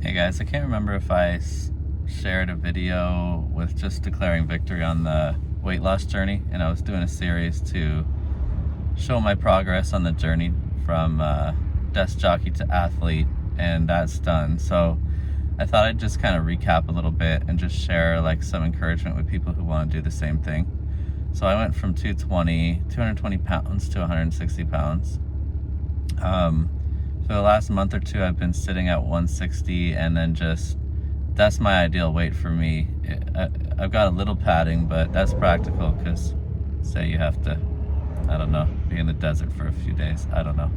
Hey guys, I can't remember if I shared a video with just declaring victory on the weight loss journey, and I was doing a series to show my progress on the journey from desk jockey to athlete, and that's done. So I thought I'd just kind of recap a little bit and just share like some encouragement with people who want to do the same thing. So I went from 220 pounds to 160 pounds. For the last month or two, I've been sitting at 160, and then that's my ideal weight for me. I've got a little padding, but that's practical because say you have to, I don't know, be in the desert for a few days. I don't know.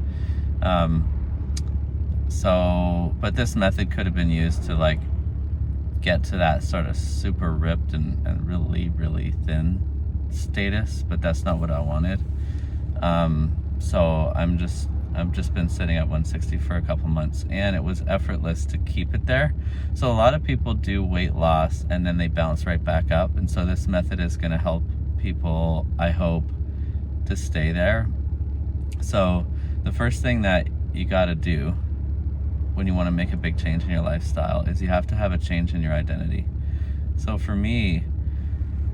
But this method could have been used to like get to that sort of super ripped and really, really thin status, but that's not what I wanted. So I've just been sitting at 160 for a couple months, and it was effortless to keep it there. So a lot of people do weight loss and then they bounce right back up, and so this method is going to help people, I hope, to stay there. So the first thing that you got to do when you want to make a big change in your lifestyle is you have to have a change in your identity. So for me,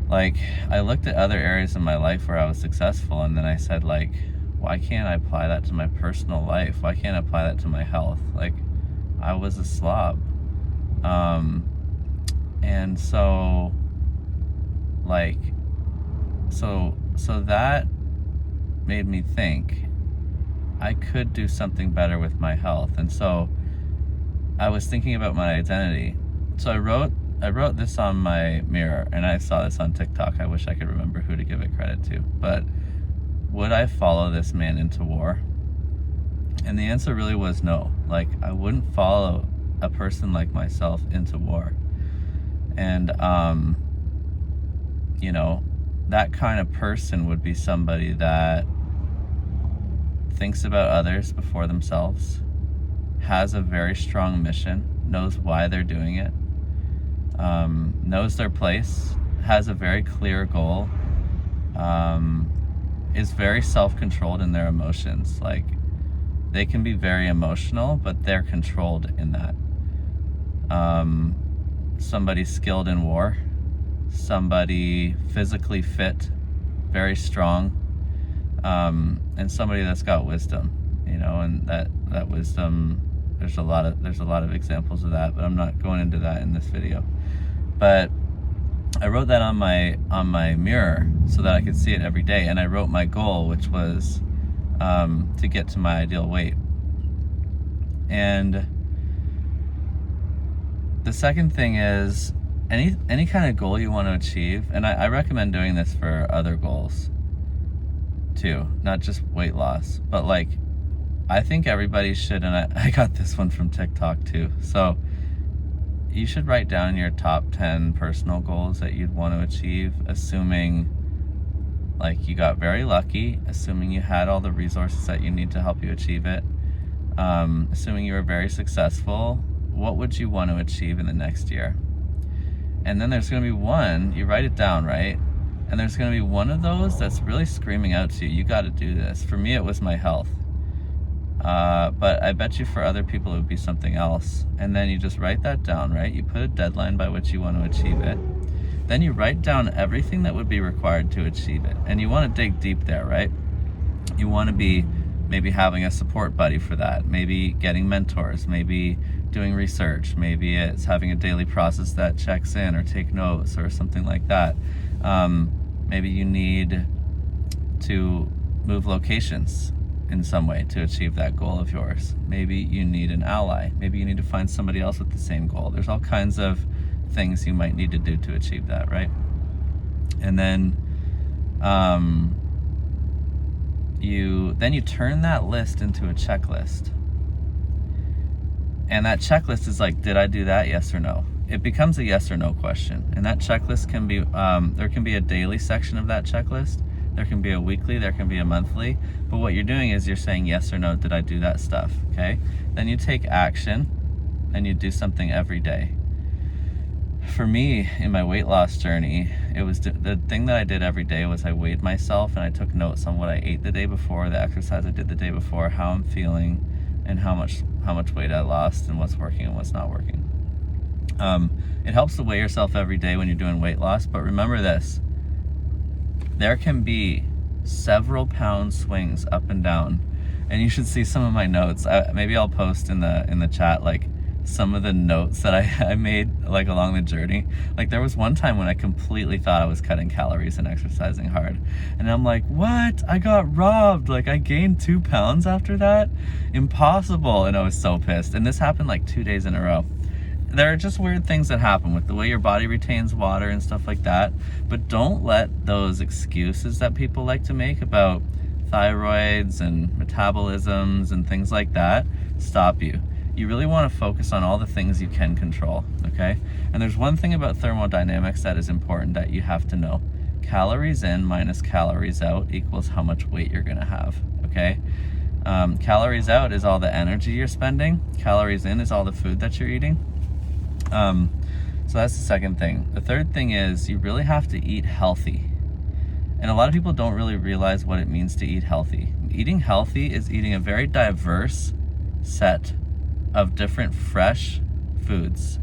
like, I looked at other areas of my life where I was successful, and then I said, like, why can't I apply that to my personal life? Why can't I apply that to my health? Like, I was a slob. And so, like, so that made me think I could do something better with my health. And so I was thinking about my identity. So I wrote this on my mirror, and I saw this on TikTok. I wish I could remember who to give it credit to, but would I follow this man into war? And the answer really was no. Like, I wouldn't follow a person like myself into war. And, you know, that kind of person would be somebody that thinks about others before themselves, has a very strong mission, knows why they're doing it, knows their place, has a very clear goal, is very self-controlled in their emotions. Like, they can be very emotional, but they're controlled in that. Somebody skilled in war, somebody physically fit, very strong, and somebody that's got wisdom, you know, and that wisdom, there's a lot of examples of that, but I'm not going into that in this video. But I wrote that on my mirror so that I could see it every day, and I wrote my goal, which was to get to my ideal weight. And the second thing is any kind of goal you want to achieve, and I recommend doing this for other goals too, not just weight loss, but like, I think everybody should, and I got this one from TikTok too. So you should write down your top 10 personal goals that you'd want to achieve, assuming like you got very lucky, assuming you had all the resources that you need to help you achieve it, assuming you were very successful. What would you want to achieve in the next year? And then there's going to be one, you write it down, right? And there's going to be one of those that's really screaming out to you, you got to do this. For me, it was my health. But I bet you for other people it would be something else. And then you just write that down, right? You put a deadline by which you want to achieve it. Then you write down everything that would be required to achieve it. And you want to dig deep there, right? You want to be maybe having a support buddy for that, maybe getting mentors, maybe doing research, maybe it's having a daily process that checks in or take notes or something like that. Maybe you need to move locations in some way to achieve that goal of yours. Maybe you need an ally. Maybe you need to find somebody else with the same goal. There's all kinds of things you might need to do to achieve that, right? And then you turn that list into a checklist. And that checklist is like, did I do that? Yes or no? It becomes a yes or no question. And that checklist can be, there can be a daily section of that checklist. There can be a weekly, there can be a monthly, but what you're doing is you're saying yes or no, did I do that stuff, okay? Then you take action and you do something every day. For me, in my weight loss journey, it was the thing that I did every day was I weighed myself and I took notes on what I ate the day before, the exercise I did the day before, how I'm feeling, and how much weight I lost and what's working and what's not working. It helps to weigh yourself every day when you're doing weight loss, but remember this: there can be several pound swings up and down, and you should see some of my notes. Maybe I'll post in the chat like some of the notes that I made like along the journey. Like there was one time when I completely thought I was cutting calories and exercising hard, and I'm like, what? I got robbed. Like I gained 2 pounds after that? Impossible. And I was so pissed. And this happened like 2 days in a row. There are just weird things that happen with the way your body retains water and stuff like that. But don't let those excuses that people like to make about thyroids and metabolisms and things like that stop you. You really want to focus on all the things you can control, okay? And there's one thing about thermodynamics that is important that you have to know. Calories in minus calories out equals how much weight you're gonna have, okay? Calories out is all the energy you're spending. Calories in is all the food that you're eating. So that's the second thing. The third thing is you really have to eat healthy. And a lot of people don't really realize what it means to eat healthy. Eating healthy is eating a very diverse set of different fresh foods.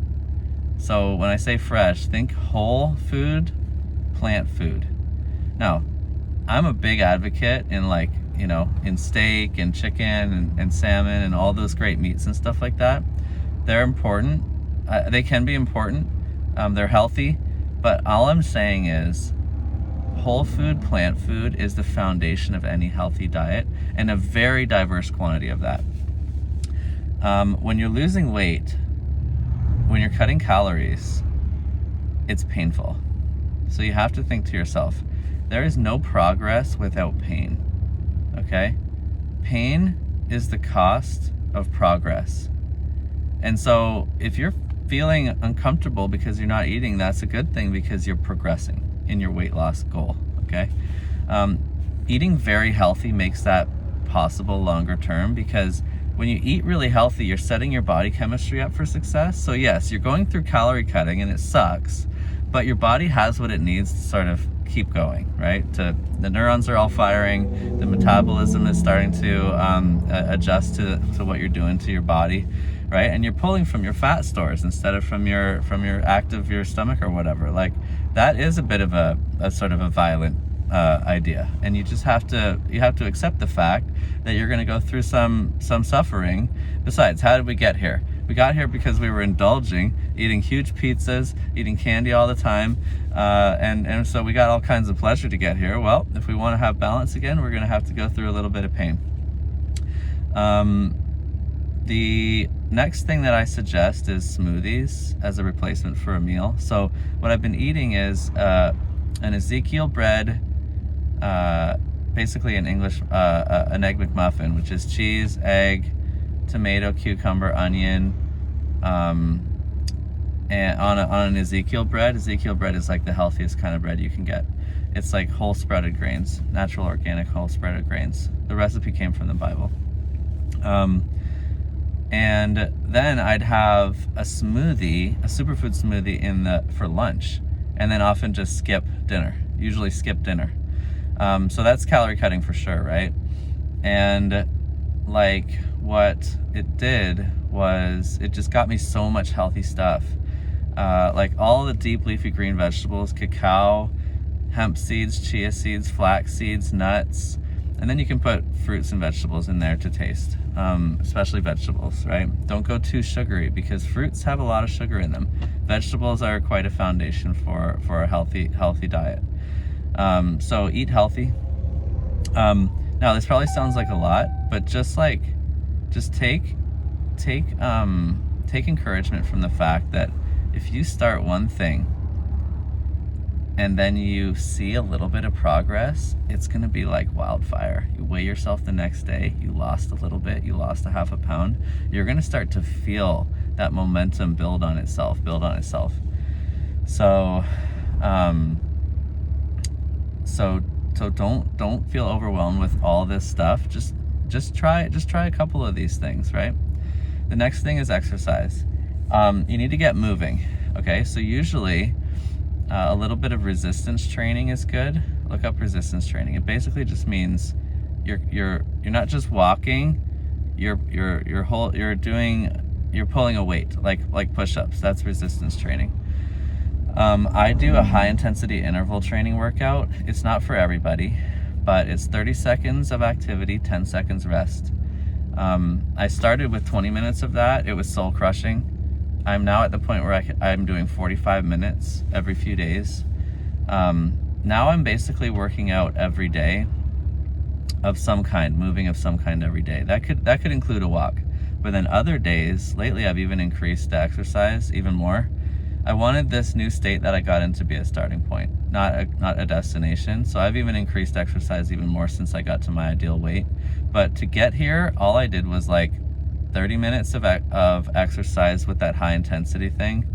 So when I say fresh, think whole food, plant food. Now, I'm a big advocate in like, you know, in steak and chicken and salmon and all those great meats and stuff like that. They're important. They can be important. They're healthy. But all I'm saying is whole food, plant food is the foundation of any healthy diet, and a very diverse quantity of that. When you're losing weight, when you're cutting calories, it's painful. So you have to think to yourself, there is no progress without pain, okay? Pain is the cost of progress. And so if you're feeling uncomfortable because you're not eating, that's a good thing because you're progressing in your weight loss goal, okay? Eating very healthy makes that possible longer term, because when you eat really healthy, you're setting your body chemistry up for success. So yes, you're going through calorie cutting and it sucks, but your body has what it needs to sort of keep going, right? The neurons are all firing, the metabolism is starting to adjust to what you're doing to your body, right? And you're pulling from your fat stores instead of from your your stomach or whatever. Like that is a bit of a sort of a violent idea, and you just have to accept the fact that you're going to go through some suffering. Besides, how did we get here? We got here because we were indulging, eating huge pizzas, eating candy all the time, and so we got all kinds of pleasure to get here. Well, if we want to have balance again, we're going to have to go through a little bit of pain. The next thing that I suggest is smoothies as a replacement for a meal. So what I've been eating is an Ezekiel bread, basically an English, an egg McMuffin, which is cheese, egg, tomato, cucumber, onion, and on an Ezekiel bread. Ezekiel bread is like the healthiest kind of bread you can get. It's like whole sprouted grains, natural organic whole sprouted grains. The recipe came from the Bible. And then I'd have a smoothie, a superfood smoothie for lunch, and then often just skip dinner, usually skip dinner. So that's calorie cutting for sure, right? And like what it did was it just got me so much healthy stuff. Like all the deep leafy green vegetables, cacao, hemp seeds, chia seeds, flax seeds, nuts, and then you can put fruits and vegetables in there to taste, especially vegetables, right? Don't go too sugary because fruits have a lot of sugar in them. Vegetables are quite a foundation for a healthy diet. So eat healthy. Now this probably sounds like a lot, but just take encouragement from the fact that if you start one thing and then you see a little bit of progress, it's gonna be like wildfire. You weigh yourself the next day, you lost a little bit, you lost a half a pound, you're gonna start to feel that momentum build on itself. So, so don't feel overwhelmed with all this stuff. Just try a couple of these things, right? The next thing is exercise. You need to get moving. Okay, so usually a little bit of resistance training is good. Look up resistance training. It basically just means you're not just walking. You're doing you're pulling a weight, like push-ups. That's resistance training. I do a high intensity interval training workout. It's not for everybody, but it's 30 seconds of activity, 10 seconds rest. I started with 20 minutes of that. It was soul crushing. I'm now at the point where I'm doing 45 minutes every few days. Now I'm basically working out every day of some kind, moving of some kind every day. That could include a walk. But then other days, lately I've even increased the exercise even more. I wanted this new state that I got in to be a starting point, not a destination. So I've even increased exercise even more since I got to my ideal weight. But to get here, all I did was like 30 minutes of exercise with that high intensity thing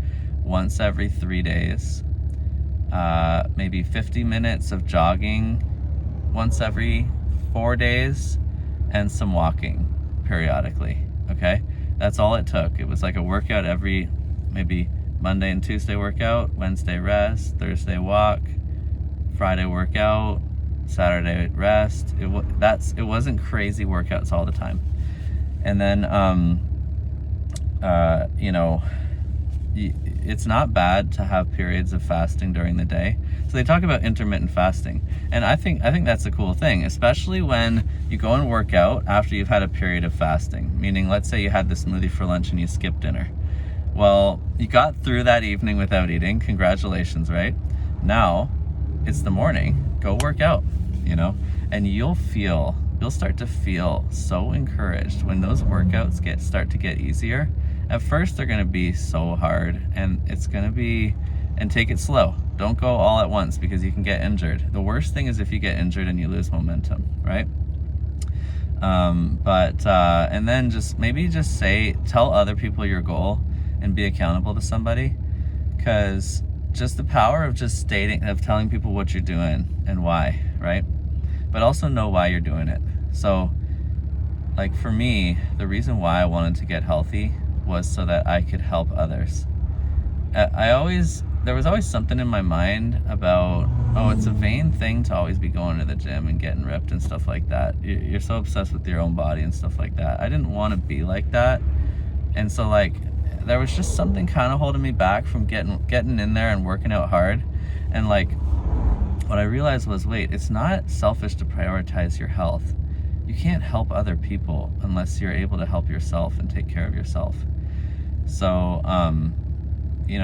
once every 3 days. Maybe 50 minutes of jogging once every 4 days, and some walking periodically. Okay, that's all it took. It was like a workout every, maybe Monday and Tuesday workout, Wednesday rest, Thursday walk, Friday workout, Saturday rest. It wasn't crazy workouts all the time. And then it's not bad to have periods of fasting during the day. So they talk about intermittent fasting, and I think that's a cool thing, especially when you go and work out after you've had a period of fasting. Meaning, let's say you had the smoothie for lunch and you skipped dinner. Well, you got through that evening without eating. Congratulations, right? Now it's the morning. Go work out, and you'll start to feel so encouraged when those workouts start to get easier. At first, they're going to be so hard, and and take it slow. Don't go all at once because you can get injured. The worst thing is if you get injured and you lose momentum, right? And then tell other people your goal and be accountable to somebody, because just the power of telling people what you're doing and why, right? But also know why you're doing it. So, like for me, the reason why I wanted to get healthy was so that I could help others. There was always something in my mind about, it's a vain thing to always be going to the gym and getting ripped and stuff like that. You're so obsessed with your own body and stuff like that. I didn't want to be like that. And so there was just something kind of holding me back from getting in there and working out hard. And what I realized was, wait, it's not selfish to prioritize your health. You can't help other people unless you're able to help yourself and take care of yourself. So,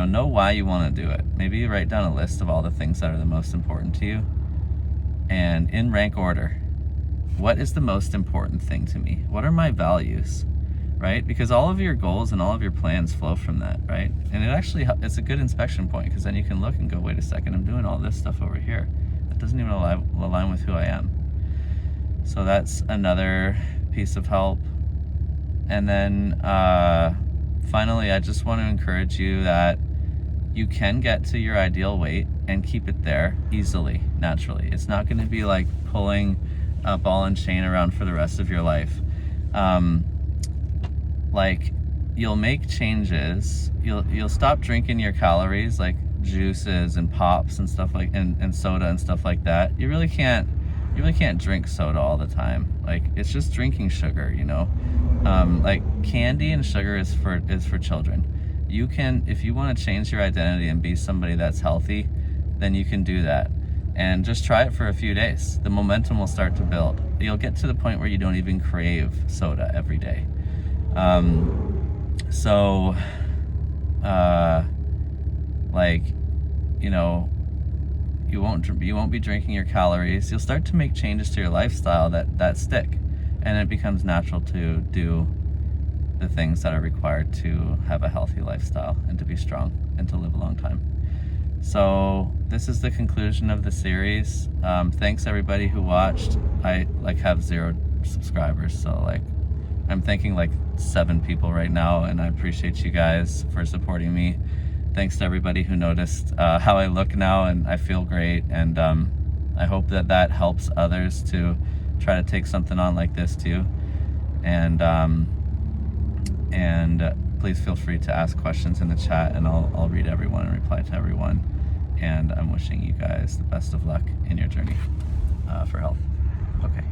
know why you want to do it. Maybe you write down a list of all the things that are the most important to you, and in rank order. What is the most important thing to me? What are my values? Right? Because all of your goals and all of your plans flow from that, right? And it's a good inspection point, because then you can look and go, wait a second, I'm doing all this stuff over here. That doesn't even align with who I am. So that's another piece of help. And then finally, I just want to encourage you that you can get to your ideal weight and keep it there easily, naturally. It's not going to be like pulling a ball and chain around for the rest of your life. You'll make changes. You'll stop drinking your calories, like juices and pops and stuff and soda and stuff like that. You really can't drink soda all the time. It's just drinking sugar, candy and sugar is for children. You can, if you want to change your identity and be somebody that's healthy, then you can do that. And just try it for a few days. The momentum will start to build. You'll get to the point where you don't even crave soda every day. You won't be drinking your calories. You'll start to make changes to your lifestyle that stick, and it becomes natural to do the things that are required to have a healthy lifestyle and to be strong and to live a long time. So this is the conclusion of the series. Thanks everybody who watched. I have 0 subscribers, so I'm thanking 7 people right now, and I appreciate you guys for supporting me. Thanks to everybody who noticed how I look now, and I feel great, and I hope that helps others to try to take something on like this too. And please feel free to ask questions in the chat, and I'll read everyone and reply to everyone. And I'm wishing you guys the best of luck in your journey for health. Okay.